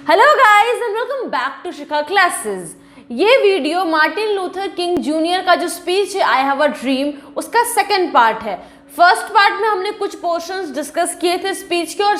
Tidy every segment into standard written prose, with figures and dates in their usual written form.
Hello guys and welcome back to Shikha classes. ये video Martin Luther King junior का जो speech है I have a dream उसका second part है। First part में हमने कुछ पोर्शंस डिस्कस किए थे स्पीच के और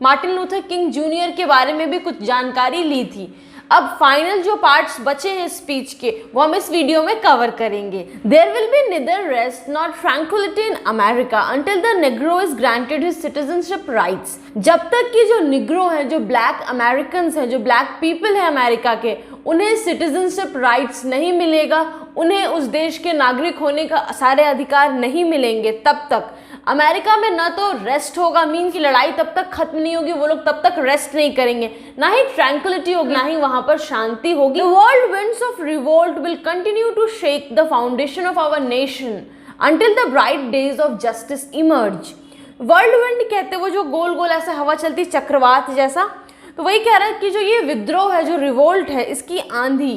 मार्टिन लूथर किंग जूनियर के बारे में भी कुछ जानकारी ली थी। अब फाइनल जो पार्ट्स बचे हैं स्पीच के वो हम इस वीडियो में कवर करेंगे। There will be neither rest not tranquility in America until the Negro is granted his citizenship rights. जब तक कि जो निग्रो हैं, जो ब्लैक अमेरिकन हैं, जो ब्लैक पीपल है अमेरिका के, उन्हें सिटीजनशिप राइट्स नहीं मिलेगा, उन्हें उस देश के नागरिक होने का सारे अधिकार नहीं मिलेंगे, तब तक अमेरिका में ना तो रेस्ट होगा, मीन की लड़ाई तब तक खत्म नहीं होगी, वो लोग तब तक रेस्ट नहीं करेंगे, ना ही ट्रैंक्विलिटी होगी, ना ही वहां पर शांति होगी। The world winds of revolt will continue to shake the foundation of our nation until the bright days of justice emerge। World wind कहते वो जो गोल गोल ऐसे हवा चलती चक्रवात जैसा, तो वही कह रहा है कि जो ये विद्रोह है, जो रिवोल्ट है, इसकी आंधी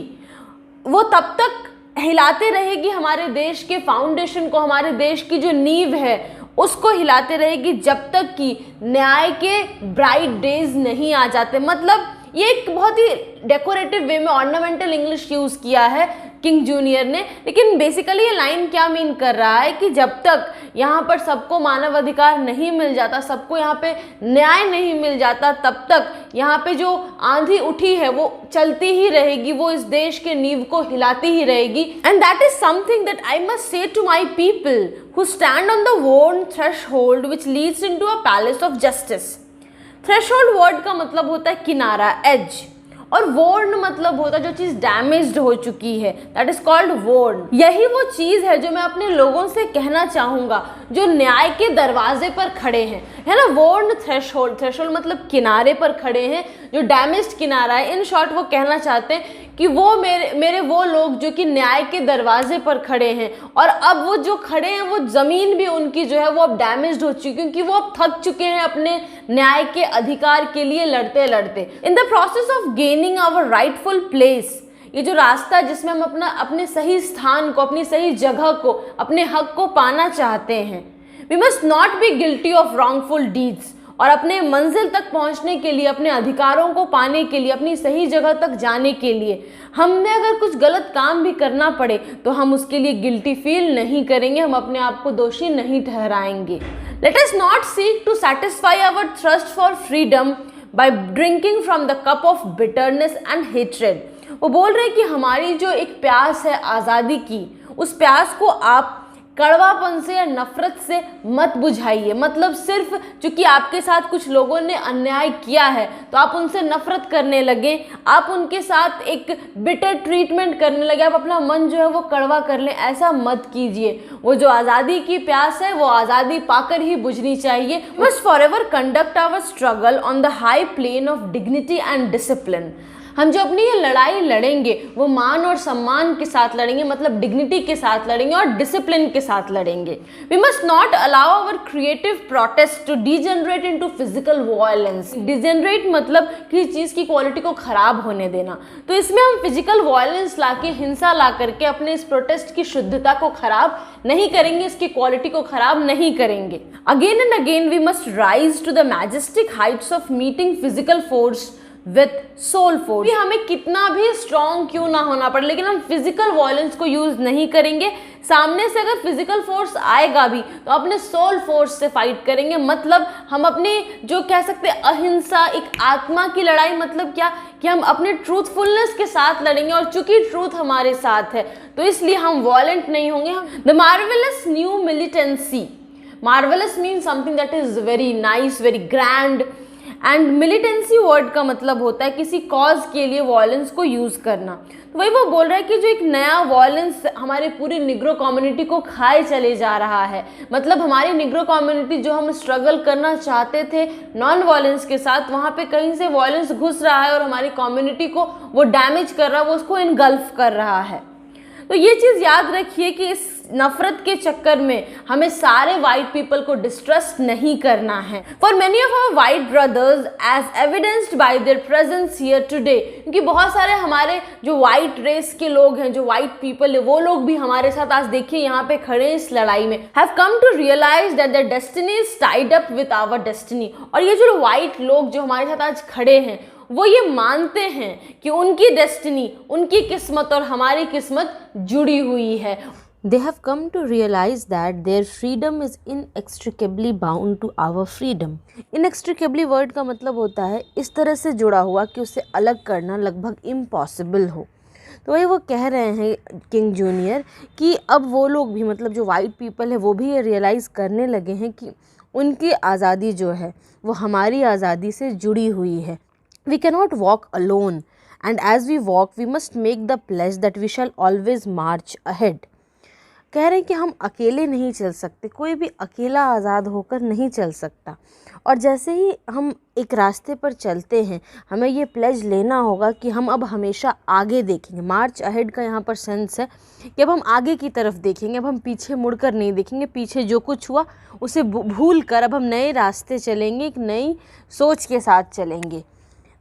वो तब तक हिलाते रहेगी हमारे देश के फाउंडेशन को, हमारे देश की जो नींव है उसको हिलाते रहेगी जब तक कि न्याय के ब्राइट डेज नहीं आ जाते। मतलब ये एक बहुत ही डेकोरेटिव वे में ऑर्नामेंटल इंग्लिश यूज़ किया है किंग जूनियर ने, लेकिन बेसिकली ये लाइन क्या मीन कर रहा है कि जब तक यहाँ पर सबको मानव अधिकार नहीं मिल जाता, सबको यहाँ पे न्याय नहीं मिल जाता, तब तक यहाँ पे जो आंधी उठी है वो चलती ही रहेगी, वो इस देश के नींव को हिलाती ही रहेगी। And that is something that I must say to my people who stand on the worn threshold which leads into a palace of justice। Threshold word का मतलब होता है किनारा, एज, और वोर्न मतलब होता है जो चीज डैमेज्ड हो चुकी है, दैट इज कॉल्ड वोर्न। यही वो चीज है जो मैं अपने लोगों से कहना चाहूंगा जो न्याय के दरवाजे पर खड़े हैं, है ना। वोर्न थ्रेशोल्ड, थ्रेशोल्ड मतलब किनारे पर खड़े हैं, जो डैमेज्ड किनारा है। इन शॉर्ट वो कहना चाहते हैं कि वो मेरे वो लोग जो कि न्याय के दरवाजे पर खड़े हैं, और अब वो जो खड़े हैं वो जमीन भी उनकी जो है वो अब डैमेज्ड हो चुकी है, क्योंकि वो अब थक चुके हैं अपने न्याय के अधिकार के लिए लड़ते लड़ते। In the process of gaining our rightful place, ये जो रास्ता जिसमें हम अपने सही स्थान को, अपनी सही जगह को, अपने हक को पाना चाहते हैं, we must not be guilty of wrongful deeds. और अपने मंजिल तक पहुंचने के लिए, अपने अधिकारों को पाने के लिए, अपनी सही जगह तक जाने के लिए हमें अगर कुछ गलत काम भी करना पड़े तो हम उसके लिए गिल्टी फील नहीं करेंगे, हम अपने आप को दोषी नहीं ठहराएंगे। Let us not seek to satisfy our thirst for freedom by drinking from the cup of bitterness and hatred. वो बोल रहे हैं कि हमारी जो एक प्यास है आज़ादी की, उस प्यास को आप कड़वापन से या नफरत से मत बुझाइए। मतलब सिर्फ चूंकि आपके साथ कुछ लोगों ने अन्याय किया है तो आप उनसे नफरत करने लगे, आप उनके साथ एक बिटर ट्रीटमेंट करने लगे, आप अपना मन जो है वो कड़वा कर लें, ऐसा मत कीजिए। वो जो आज़ादी की प्यास है वो आज़ादी पाकर ही बुझनी चाहिए। Must forever conduct our struggle on the high plane of dignity and discipline. हम जो अपनी ये लड़ाई लड़ेंगे वो मान और सम्मान के साथ लड़ेंगे, मतलब डिग्निटी के साथ लड़ेंगे और डिसिप्लिन के साथ लड़ेंगे। We must not allow our creative protest to degenerate into physical violence. Degenerate मतलब किसी चीज़ की क्वालिटी को खराब होने देना, तो इसमें हम फिजिकल वायलेंस लाके, हिंसा ला करके अपने इस प्रोटेस्ट की शुद्धता को खराब नहीं करेंगे, इसकी क्वालिटी को खराब नहीं करेंगे। Again and again we must rise to the majestic heights of meeting physical force with soul force. हमें कितना भी स्ट्रॉन्ग क्यों ना होना पड़े, लेकिन हम फिजिकल वायलेंस को यूज नहीं करेंगे। सामने से अगर फिजिकल फोर्स आएगा भी तो अपने सोल फोर्स से फाइट करेंगे। मतलब हम अपने जो कह सकते हैं अहिंसा, एक आत्मा की लड़ाई, मतलब क्या कि हम अपने ट्रूथफुलनेस के साथ लड़ेंगे, और चूंकि ट्रूथ हमारे साथ है तो इसलिए हम वॉयलेंट नहीं होंगे। The marvellous new militancy, marvellous mean something that is very nice, very grand, and militancy word का मतलब होता है किसी कॉज के लिए वॉयलेंस को यूज करना। तो वही वो बोल रहा है कि जो एक नया वॉयलेंस हमारे पूरी निग्रो कम्युनिटी को खाए चले जा रहा है, मतलब हमारी निग्रो कम्युनिटी जो हम स्ट्रगल करना चाहते थे नॉन वॉयलेंस के साथ, वहाँ पे कहीं से वॉयलेंस घुस रहा है और हमारी कम्युनिटी को वो डैमेज कर रहा है, वो उसको इनगल्फ कर रहा है। तो ये चीज़ याद रखिए कि इस नफरत के चक्कर में हमें सारे वाइट पीपल को डिस्ट्रस्ट नहीं करना है। For many of our white brothers as evidenced by their presence here today, क्योंकि बहुत सारे हमारे जो वाइट रेस के लोग हैं, जो वाइट पीपल है, वो लोग भी हमारे साथ आज देखिए यहाँ पे खड़े हैं इस लड़ाई में, have come to realize that their destiny is tied up with our destiny. और ये जो वाइट लोग जो हमारे साथ आज खड़े हैं वो ये मानते हैं कि उनकी डेस्टिनी, उनकी किस्मत और हमारी किस्मत जुड़ी हुई है। They have come to realize that their freedom is inextricably bound to our freedom. Inextricably word का मतलब होता है इस तरह से जुड़ा हुआ कि उसे अलग करना लगभग इम्पॉसिबल हो। तो वही वो कह रहे हैं किंग जूनियर कि अब वो लोग भी, मतलब जो वाइट पीपल है, वो भी ये रियलाइज़ करने लगे हैं कि उनकी आज़ादी जो है वो हमारी आज़ादी से जुड़ी हुई है। We cannot walk alone and as we walk we must make the pledge that we shall always march ahead. कह रहे हैं कि हम अकेले नहीं चल सकते, कोई भी अकेला आज़ाद होकर नहीं चल सकता। और जैसे ही हम एक रास्ते पर चलते हैं, हमें ये प्लेज लेना होगा कि हम अब हमेशा आगे देखेंगे। मार्च अहेड का यहाँ पर सेंस है कि अब हम आगे की तरफ देखेंगे, अब हम पीछे मुड़कर नहीं देखेंगे। पीछे जो कुछ हुआ उसे भूल कर अब हम नए रास्ते चलेंगे, एक नई सोच के साथ चलेंगे।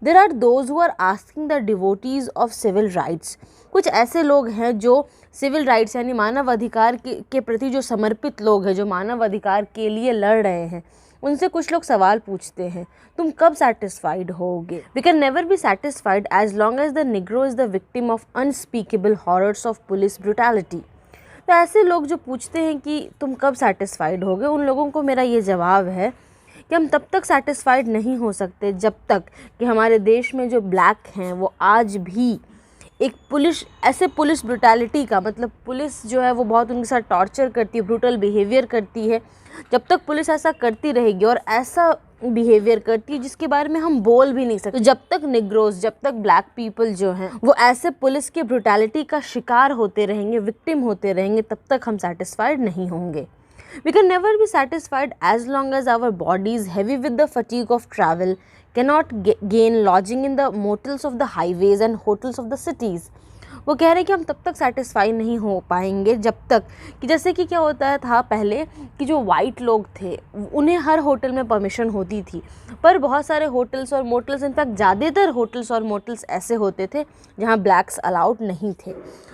There are those who are asking the devotees of civil rights. कुछ ऐसे लोग हैं जो सिविल राइट्स यानी मानव अधिकार के प्रति जो समर्पित लोग हैं, जो मानव अधिकार के लिए लड़ रहे हैं, उनसे कुछ लोग सवाल पूछते हैं, तुम कब सेटिस्फाइड होगे? We can never be satisfied as long as the Negro is the victim of unspeakable horrors of police brutality. तो ऐसे लोग जो पूछते हैं कि तुम कब सेटिस्फाइड होगे, उन लोगों को मेरा ये जवाब है कि हम तब तक सेटिस्फाइड नहीं हो सकते जब तक कि हमारे देश में जो ब्लैक हैं वो आज भी एक पुलिस ब्रुटैलिटी का, मतलब पुलिस जो है वो बहुत उनके साथ टॉर्चर करती है, ब्रूटल बिहेवियर करती है। जब तक पुलिस ऐसा करती रहेगी और ऐसा बिहेवियर करती है जिसके बारे में हम बोल भी नहीं सकते, तो जब तक निग्रोज, जब तक ब्लैक पीपल जो हैं वो ऐसे पुलिस की ब्रुटैलिटी का शिकार होते रहेंगे, विक्टिम होते रहेंगे, तब तक हम सेटिस्फाइड नहीं होंगे। We can never be satisfied as long as our bodies, heavy with the fatigue of travel, cannot gain lodging in the motels of the highways and hotels of the cities. वो कह रहे हैं कि हम तब तक सेटिस्फाई नहीं हो पाएंगे जब तक कि, जैसे कि क्या होता था पहले कि जो वाइट लोग थे उन्हें हर होटल में परमिशन होती थी, पर बहुत सारे होटल्स और मोटल्स, इनफैक्ट ज़्यादातर होटल्स और मोटल्स ऐसे होते थे जहाँ ब्लैक्स अलाउड नहीं थे।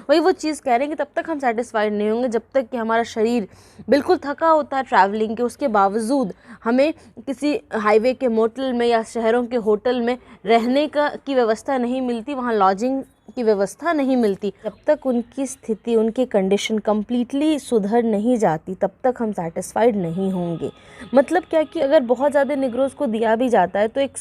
वही वो चीज़ कह रहे हैं कि तब तक हम सेटिस्फाइड नहीं होंगे जब तक कि हमारा शरीर बिल्कुल थका होता है ट्रैवलिंग के, उसके बावजूद हमें किसी हाईवे के मोटल में या शहरों के होटल में रहने की व्यवस्था नहीं मिलती, वहाँ लॉजिंग की व्यवस्था नहीं मिलती। जब तक उनकी स्थिति, उनकी कंडीशन कम्प्लीटली सुधर नहीं जाती तब तक हम सेटिस्फाइड नहीं होंगे। मतलब क्या कि अगर बहुत ज़्यादा निग्रोज को दिया भी जाता है तो एक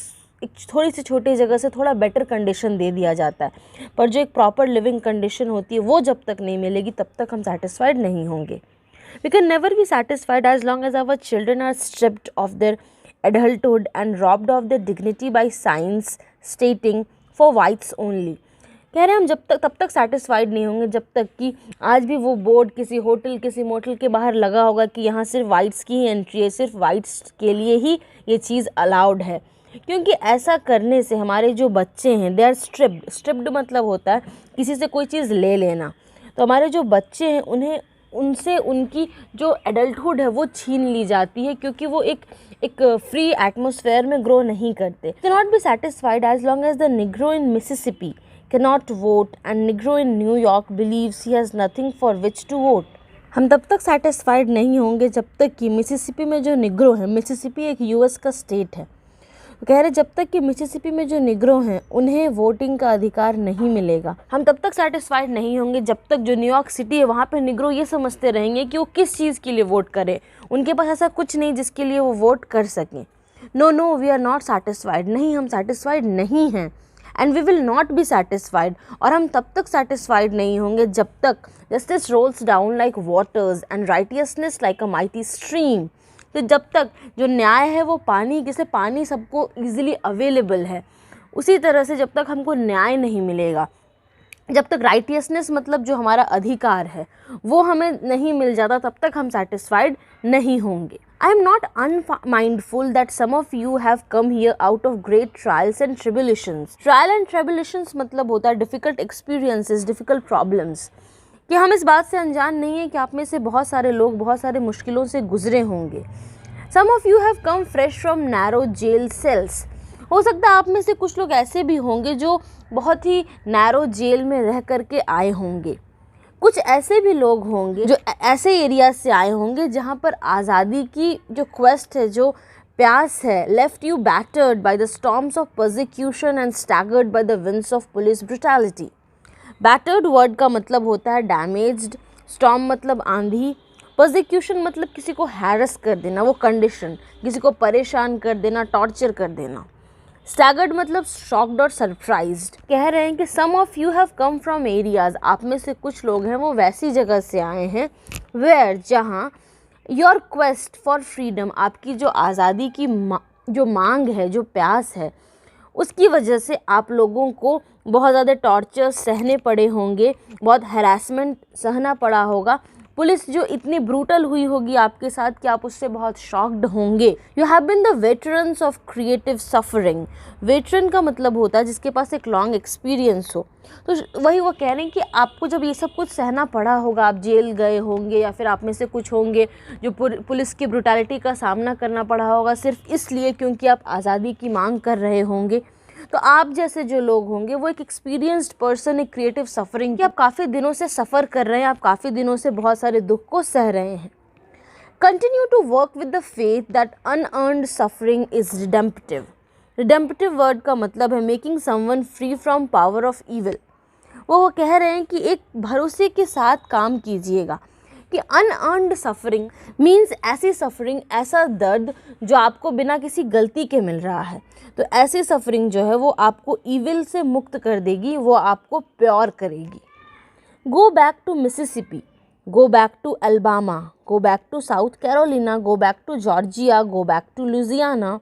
थोड़ी सी छोटी जगह से थोड़ा बेटर कंडीशन दे दिया जाता है, पर जो एक प्रॉपर लिविंग कंडीशन होती है वो जब तक नहीं मिलेगी तब तक हम सेटिस्फाइड नहीं होंगे। We can never be satisfied as long as our children are stripped of their adulthood and robbed of their dignity by signs stating for whites only. कह रहे हैं हम तब तक सेटिस्फाइड नहीं होंगे जब तक कि आज भी वो बोर्ड किसी होटल, किसी मोटल के बाहर लगा होगा कि यहाँ सिर्फ वाइट्स की ही एंट्री है, सिर्फ वाइट्स के लिए ही ये चीज़ अलाउड है। क्योंकि ऐसा करने से हमारे जो बच्चे हैं, दे आर स्ट्रिप्ड मतलब होता है किसी से कोई चीज़ ले लेना। तो हमारे जो बच्चे हैं उनसे उनकी जो एडल्टहुड है वो छीन ली जाती है, क्योंकि वो एक फ्री एटमॉस्फेयर में ग्रो नहीं करते। Can not be satisfied as long as the Negro in Mississippi cannot vote and Negro in New York believes he has nothing for which to vote. हम तब तक सेटिस्फाइड नहीं होंगे जब तक कि मिसिसिपी में जो निग्रो है, मिसिसिपी एक यूएस का स्टेट है, कह रहे जब तक कि मिसिसिपी में जो निग्रो हैं उन्हें वोटिंग का अधिकार नहीं मिलेगा। हम तब तक सेटिस्फाइड नहीं होंगे जब तक जो न्यूयॉर्क सिटी है वहाँ पे निग्रो ये समझते रहेंगे कि वो किस चीज़ के लिए वोट करें, उनके पास ऐसा कुछ नहीं जिसके लिए वो वोट कर सकें। No we are not satisfied, नहीं हम सेटिस्फाइड नहीं हैं, and we will not be satisfied. और हम तब तक सेटिस्फाइड नहीं होंगे जब तक justice rolls down like waters and righteousness like a mighty stream. तो जब तक जो न्याय है वो पानी, जैसे पानी सबको ईजिली अवेलेबल है, उसी तरह से जब तक हमको न्याय नहीं मिलेगा, जब तक राइटियसनेस मतलब जो हमारा अधिकार है वो हमें नहीं मिल जाता, तब तक हम सेटिस्फाइड नहीं होंगे। I am not unmindful that some of you have come here out of great trials and tribulations. Trial and tribulations मतलब होता है difficult experiences, difficult problems. कि हम इस बात से अनजान नहीं है कि आप में से बहुत सारे लोग बहुत सारे मुश्किलों से गुजरे होंगे। Some of you have come fresh from narrow jail cells. हो सकता है आप में से कुछ लोग ऐसे भी होंगे जो बहुत ही नैरो जेल में रह करके आए होंगे। कुछ ऐसे भी लोग होंगे जो ऐसे एरिया से आए होंगे जहाँ पर आज़ादी की जो क्वेस्ट है, जो प्यास है, left you battered by the storms of persecution and staggered by the winds of police brutality. Battered word का मतलब होता है डैमेज्ड, स्टॉर्म मतलब आंधी, परसिक्यूशन मतलब किसी को हैरस कर देना, वो कंडीशन, किसी को परेशान कर देना, टॉर्चर कर देना। स्टैगर्ड मतलब शॉक्ड और सरप्राइज्ड। कह रहे हैं कि some of you have come from areas, आप में से कुछ लोग हैं वो वैसी जगह से आए हैं वेयर, जहाँ योर क्वेस्ट फॉर फ्रीडम, आपकी जो आज़ादी की जो मांग है, जो प्यास है, उसकी वजह से आप लोगों को बहुत ज़्यादा टॉर्चर सहने पड़े होंगे, बहुत हैरेसमेंट सहना पड़ा होगा, पुलिस जो इतनी ब्रूटल हुई होगी आपके साथ कि आप उससे बहुत शॉक्ड होंगे। You have been the veterans of creative suffering. Veteran का मतलब होता है जिसके पास एक लॉन्ग एक्सपीरियंस हो। तो वही वो कह रहे हैं कि आपको जब ये सब कुछ सहना पड़ा होगा, आप जेल गए होंगे या फिर आप में से कुछ होंगे जो पुलिस की ब्रूटैलिटी का सामना करना पड़ा होगा सिर्फ इसलिए क्योंकि आप आज़ादी की मांग कर रहे होंगे, तो आप जैसे जो लोग होंगे वो एक एक्सपीरियंस्ड पर्सन, एक क्रिएटिव सफरिंग कि आप काफ़ी दिनों से सफ़र कर रहे हैं, आप काफ़ी दिनों से बहुत सारे दुख को सह रहे हैं। Continue to work with the faith that unearned suffering is redemptive. Redemptive word का मतलब है making someone free from power of evil. वो कह रहे हैं कि एक भरोसे के साथ काम कीजिएगा कि अनअर्न्ड सफरिंग मीन्स ऐसी सफरिंग, ऐसा दर्द जो आपको बिना किसी गलती के मिल रहा है, तो ऐसी सफरिंग जो है वो आपको ईविल से मुक्त कर देगी, वो आपको प्योर करेगी। Go back to Mississippi, go back to Alabama, go back to South Carolina, go back to Georgia, go back to Louisiana.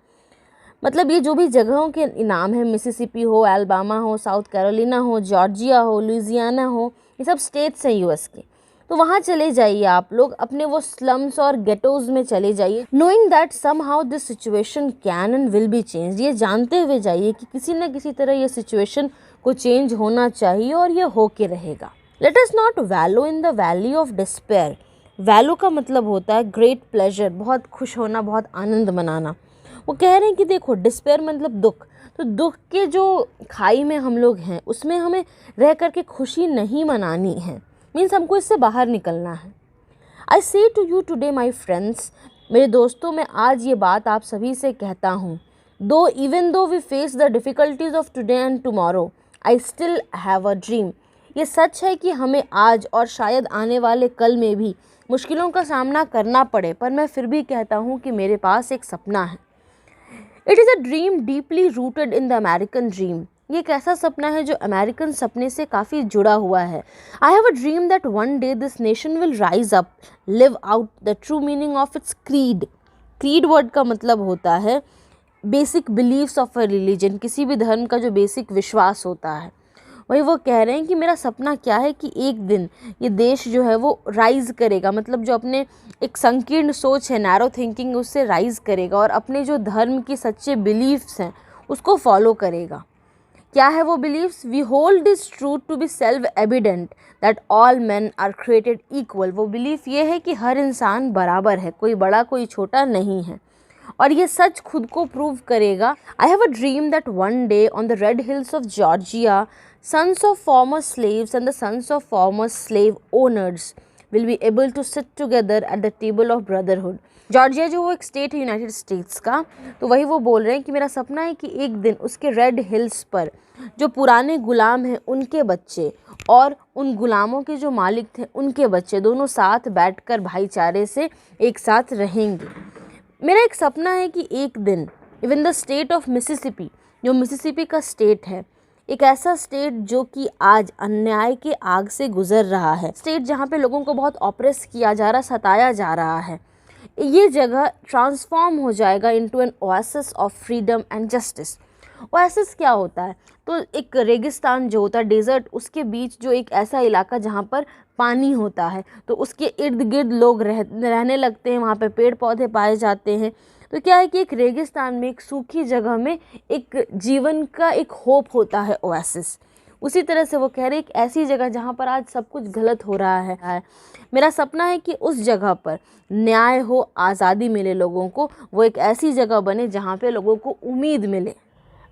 मतलब ये जो भी जगहों के नाम है, मिसिसिपी हो, अल्बामा हो, साउथ कैरोलिना हो, जॉर्जिया हो, लुजियाना हो, ये सब स्टेट्स हैं यूएस के। तो वहाँ चले जाइए आप लोग, अपने वो स्लम्स और गेटोज़ में चले जाइए, knowing that somehow this situation can and will be change. ये जानते हुए जाइए कि किसी न किसी तरह ये सिचुएशन को चेंज होना चाहिए और ये हो के रहेगा। Let us not wallow in the valley of despair. Wallow का मतलब होता है ग्रेट प्लेजर, बहुत खुश होना, बहुत आनंद मनाना। वो कह रहे हैं कि देखो, डिस्पेयर मतलब दुख, तो दुख के जो खाई में हम लोग हैं उसमें हमें रह करके खुशी नहीं मनानी है, मीन्स हमको इससे बाहर निकलना है। I say to you today my friends, मेरे दोस्तों मैं आज ये बात आप सभी से कहता हूँ, though even though we face the difficulties of today and tomorrow, I still have a dream. ये सच है कि हमें आज और शायद आने वाले कल में भी मुश्किलों का सामना करना पड़े, पर मैं फिर भी कहता हूँ कि मेरे पास एक सपना है। It is a dream deeply rooted in the American dream. ये एक ऐसा सपना है जो अमेरिकन सपने से काफ़ी जुड़ा हुआ है। I have a dream that one day this nation will rise up, live out the true meaning of its creed. Creed word का मतलब होता है basic beliefs of a religion, किसी भी धर्म का जो बेसिक विश्वास होता है। वही वो कह रहे हैं कि मेरा सपना क्या है कि एक दिन ये देश जो है वो राइज़ करेगा, मतलब जो अपने एक संकीर्ण सोच है, नैरो थिंकिंग, उससे राइज़ करेगा और अपने जो धर्म की सच्चे बिलीव्स हैं उसको फॉलो करेगा। क्या है वो beliefs? We hold this truth to be self evident that all man are created equal. वो बिलीफ ये है कि हर इंसान बराबर है, कोई बड़ा कोई छोटा नहीं है, और ये सच खुद को प्रूव करेगा। आई have a dream that one day on the red hills of Georgia, sons of former slaves and the sons of former slave owners will be able to sit together at the table of brotherhood। Georgia जो वो एक state है United states का, तो वही वो बोल रहे हैं कि मेरा सपना है कि एक दिन उसके रेड हिल्स पर जो पुराने गुलाम हैं उनके बच्चे और उन गुलामों के जो मालिक थे उनके बच्चे दोनों साथ बैठकर भाईचारे से एक साथ रहेंगे। मेरा एक सपना है कि एक दिन even the state of Mississippi, जो मिसिसिपी का स्टेट है, एक ऐसा स्टेट जो कि आज अन्याय के आग से गुजर रहा है, स्टेट जहाँ पे लोगों को बहुत ऑप्रेस किया जा रहा, सताया जा रहा है, ये जगह ट्रांसफॉर्म हो जाएगा into an oasis of freedom and justice. Oasis क्या होता है? तो एक रेगिस्तान जो होता है, डेजर्ट, उसके बीच जो एक ऐसा इलाका जहाँ पर पानी होता है, तो उसके इर्द गिर्द लोग रहने लगते हैं, वहाँ पे पेड़ पौधे पाए जाते हैं। तो क्या है कि एक रेगिस्तान में, एक सूखी जगह में एक जीवन का एक होप होता है, ओएसिस। उसी तरह से वो कह रहे हैं एक ऐसी जगह जहाँ पर आज सब कुछ गलत हो रहा है, मेरा सपना है कि उस जगह पर न्याय हो, आज़ादी मिले लोगों को, वो एक ऐसी जगह बने जहाँ पे लोगों को उम्मीद मिले।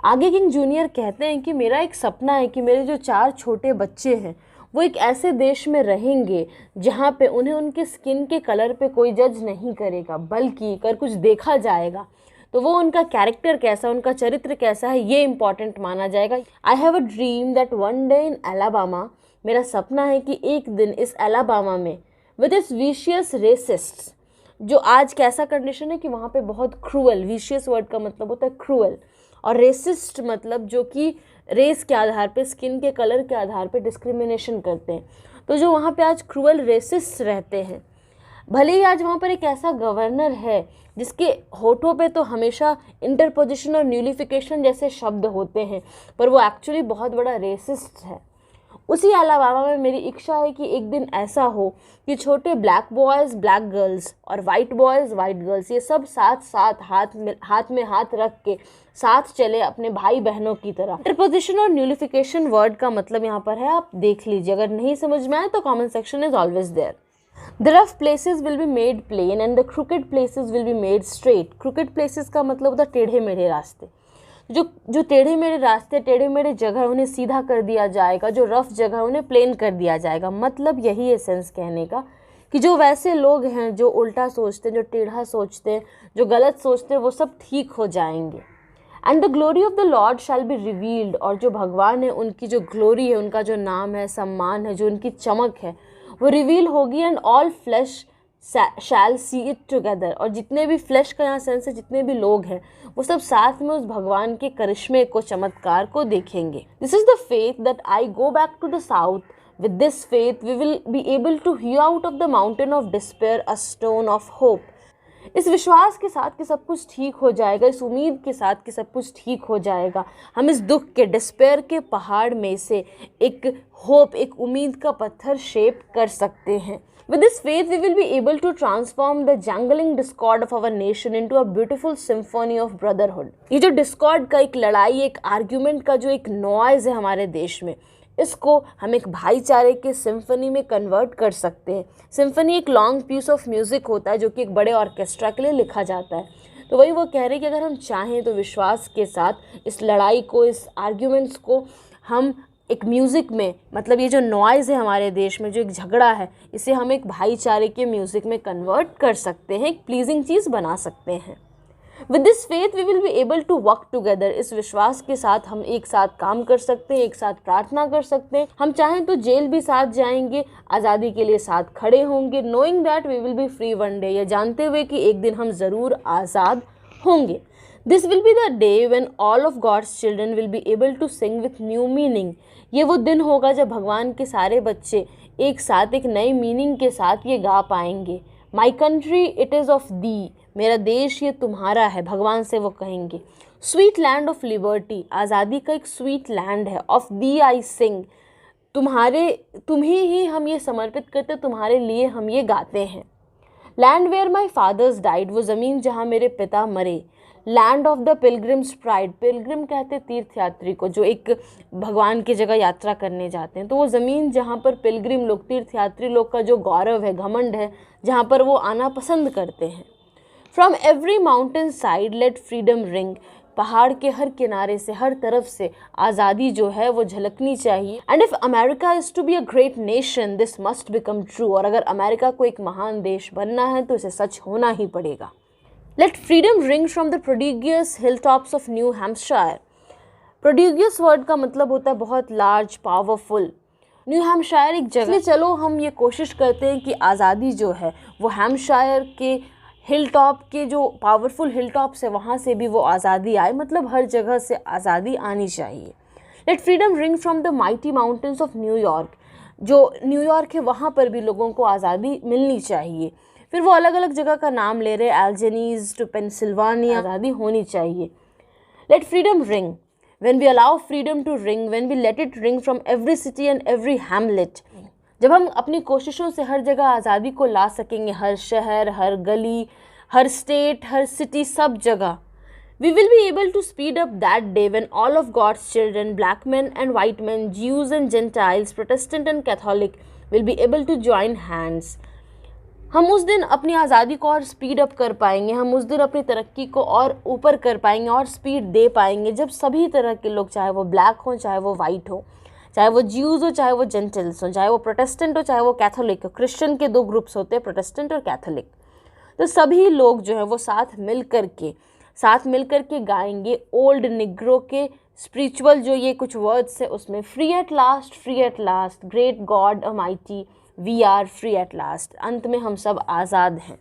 आगे किंग जूनियर कहते हैं कि मेरा एक सपना है कि मेरे जो 4 छोटे बच्चे हैं वो एक ऐसे देश में रहेंगे जहाँ पे उन्हें उनके स्किन के कलर पे कोई जज नहीं करेगा, बल्कि कर कुछ देखा जाएगा तो वो उनका कैरेक्टर कैसा, उनका चरित्र कैसा है, ये इंपॉर्टेंट माना जाएगा। आई have a dream that one day in Alabama, मेरा सपना है कि एक दिन इस एलाबामा में विद इट्स विशियस रेसिस्ट्स, जो आज कैसा कंडीशन है कि वहाँ पे बहुत क्रूअल, विशियस वर्ड का मतलब होता है क्रूअल, और रेसिस्ट मतलब जो कि रेस के आधार पे, स्किन के कलर के आधार पे डिस्क्रिमिनेशन करते हैं। तो जो वहाँ पे आज क्रूअल रेसिस्ट रहते हैं, भले ही आज वहाँ पर एक ऐसा गवर्नर है जिसके होठों पे तो हमेशा इंटरपोजिशन और न्यूलिफिकेशन जैसे शब्द होते हैं, पर वो एक्चुअली बहुत बड़ा रेसिस्ट है। उसी अलावा में मेरी इच्छा है कि एक दिन ऐसा हो कि छोटे ब्लैक बॉयज़ ब्लैक गर्ल्स और वाइट बॉयज़ वाइट गर्ल्स, ये सब साथ साथ हाथ में हाथ रख के साथ चले अपने भाई बहनों की तरह। इंटरपोजिशन और न्यूलिफिकेशन वर्ड का मतलब यहाँ पर है, आप देख लीजिए, अगर नहीं समझ में आए तो comment section is always there. The rough places will be made plain and the crooked places will be made straight. Crooked places का मतलब होता है टेढ़े मेढ़े रास्ते। जो टेढ़े मेढ़े रास्ते, टेढ़े मेढ़े जगह, उन्हें सीधा कर दिया जाएगा। जो रफ जगह उन्हें प्लेन कर दिया जाएगा। मतलब यही है सेंस कहने का कि जो वैसे लोग हैं जो उल्टा सोचते हैं, जो टेढ़ा सोचते हैं, जो गलत सोचते हैं, वो सब ठीक हो जाएंगे। And the glory of the Lord shall be revealed, और जो भगवान है उनकी जो ग्लोरी है, उनका जो नाम है, सम्मान है, जो उनकी चमक है, वो रिवील होगी। And all flesh shall see it together, और जितने भी फ्लैश का यहाँ सेंस है, जितने भी लोग हैं, वो सब साथ में उस भगवान के करिश्मे को, चमत्कार को देखेंगे। This is the faith that I go back to the South. With this faith we will be able to hear out of the mountain of despair a stone of hope. इस विश्वास के साथ कि सब कुछ ठीक हो जाएगा, इस उम्मीद के साथ कि सब कुछ ठीक हो जाएगा, हम इस दुख के, डिस्पेयर के पहाड़ में से एक होप, एक उम्मीद का पत्थर शेप कर सकते हैं। With this faith, we will be able to transform the jangling discord of our nation into a beautiful symphony of brotherhood. ये जो discord का एक लड़ाई, एक आर्ग्यूमेंट का जो एक नॉइज़ है हमारे देश में, इसको हम एक भाईचारे के सिम्फनी में कन्वर्ट कर सकते हैं। सिम्फनी एक लॉन्ग पीस ऑफ म्यूज़िक होता है जो कि एक बड़े ऑर्केस्ट्रा के लिए लिखा जाता है। तो वही वो कह रहे हैं कि अगर हम चाहें तो विश्वास के साथ इस लड़ाई को, इस आर्ग्यूमेंट्स को हम एक म्यूज़िक में, मतलब ये जो नॉइज़ है हमारे देश में, जो एक झगड़ा है, इसे हम एक भाईचारे के म्यूज़िक में कन्वर्ट कर सकते हैं, एक प्लीजिंग चीज़ बना सकते हैं। With this faith we will be able to work together. इस विश्वास के साथ हम एक साथ काम कर सकते हैं, एक साथ प्रार्थना कर सकते हैं। हम चाहें तो जेल भी साथ जाएंगे, आज़ादी के लिए साथ खड़े होंगे। Knowing that we will be free one day, यह जानते हुए कि एक दिन हम ज़रूर आज़ाद होंगे। This will be the day when all of God's children will be able to sing with new meaning. ये वो दिन होगा जब भगवान के सारे बच्चे एक साथ एक नए मीनिंग के साथ ये गा पाएंगे। My country it is of the, मेरा देश ये तुम्हारा है, भगवान से वो कहेंगे। स्वीट लैंड ऑफ लिबर्टी, आज़ादी का एक स्वीट लैंड है। ऑफ दी आई सिंग, तुम्हें ही हम ये समर्पित करते, तुम्हारे लिए हम ये गाते हैं। Land where my fathers died, वो ज़मीन जहाँ मेरे पिता मरे। Land of the pilgrims pride, pilgrim कहते तीर्थयात्री को, जो एक भगवान की जगह यात्रा करने जाते हैं। तो वो ज़मीन जहाँ पर पिलग्रिम लोग, तीर्थयात्री लोग का जो गौरव है, घमंड है, जहाँ पर वो आना पसंद करते हैं। From every mountain side let freedom ring, पहाड़ के हर किनारे से, हर तरफ से आज़ादी जो है वो झलकनी चाहिए। And if America is to be a great nation this must become true, और अगर अमेरिका को एक महान देश बनना है तो इसे सच होना ही पड़ेगा। Let freedom ring from the prodigious hilltops of New Hampshire. Prodigious word का मतलब होता है बहुत लार्ज, पावरफुल। न्यू हैम्पशायर एक जगह, इसलिए चलो हम ये कोशिश करते हैं कि आज़ादी जो है वो हैम्पशायर के हिल टॉप के, जो पावरफुल हिल टॉप्स है, वहाँ से भी वो आज़ादी आए, मतलब हर जगह से आज़ादी आनी चाहिए। Let freedom ring from the mighty mountains of New York, जो न्यूयॉर्क है वहाँ पर भी लोगों को आज़ादी मिलनी चाहिए। फिर वो अलग अलग जगह का नाम ले रहे, एल्जेनीज टू पेंसिल्वानिया, आज़ादी होनी चाहिए। Let freedom ring, when we allow freedom to ring, when we let it ring from every city and every hamlet, जब हम अपनी कोशिशों से हर जगह आज़ादी को ला सकेंगे, हर शहर, हर गली, हर स्टेट, हर सिटी, सब जगह, we will be able to speed up that day when all of God's children, black men and white men, Jews and Gentiles, Protestant and Catholic, will be able to join hands. हम उस दिन अपनी आज़ादी को और speed up कर पाएंगे, हम उस दिन अपनी तरक्की को और ऊपर कर पाएंगे और स्पीड दे पाएंगे, जब सभी तरह के लोग, चाहे वो ब्लैक हो, चाहे वो वाइट हो, चाहे वो ज्यूज़ हो, चाहे वो जेंटल्स हो, चाहे वो प्रोटेस्टेंट हो, चाहे वो कैथोलिक हो। क्रिश्चियन के दो ग्रुप्स होते हैं, प्रोटेस्टेंट और कैथोलिक। तो सभी लोग जो है वो साथ मिल कर के, साथ मिलकर के गाएंगे ओल्ड निग्रो के स्पिरिचुअल जो ये कुछ वर्ड्स है उसमें, free at last, great God almighty, we are free at last, अंत में हम सब आज़ाद हैं।